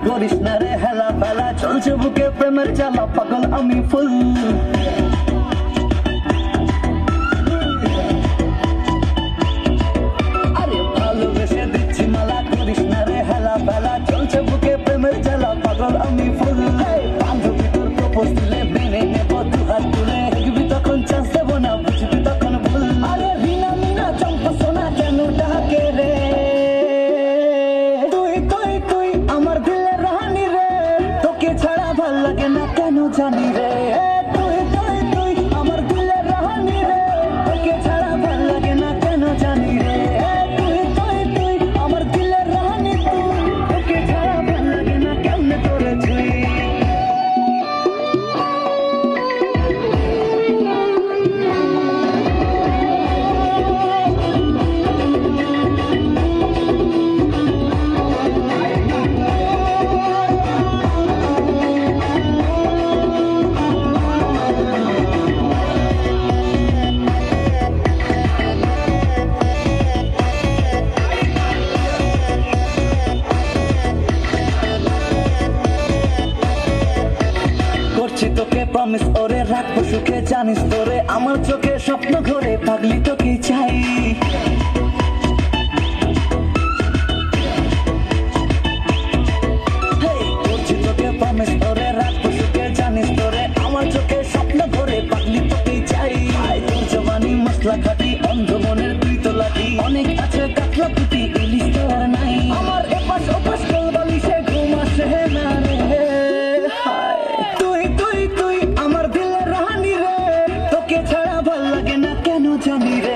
করিস না রে হেলা ফেলা, চলছে বুকে প্রেমের জ্বালা, পাগল আমি ফুল। আরে ভালোবেসে দিচ্ছি মালা, করিস না রে হেলা ফেলা, চলছে বুকে প্রেমের জ্বালা, পাগল আমি ফুল। বান্ধবী তোর প্রপোজ দিলে মেনে নেব দু হাত তুলে, দেখবি তখন চান্স দেবো না, বুঝবি তখন ভুল। আরে রিনা মিনা চম্পা সোনা কেন ডাকে রে, তুই তুই তুই আমার দিলের রানী রে, তোকে ছাড়া ভাল লাগে না কেন জানি রে। তুই তুই তুই আমার দিলের রানী রে, তোকে ছাড়া ভাল লাগে না কেন জানি রে। তুই তুই তুই আমার দিলের রানী তুই, তোকে ছাড়া ভাল লাগে না কেমনে তোরে ছুঁই। করছি তোকে প্রমিস ওরে, রাখবো সুখে জানিস তোরে, আমার চোখে স্বপ্ন ঘরে পাগলি তোকে চাই। করছি তোকে প্রমিস ওরে, রাখবো সুখে জানিস তোরে, আমার চোখে স্বপ্ন ঘরে পাগলি তোকে চাই। তোর জবানি মশলা খাটি, অন্ধ মনের তুই তো লাঠি, অনেক আছে কাতলা পুটি, ইলিশ তো আর নাই। আমার এপাশ ওপাশ বালিশে ঘুম আসে না রে। তুই তুই তুই আমার দিলের রানী রে, তোকে ছাড়া ভাল লাগে না কেন জানি রে।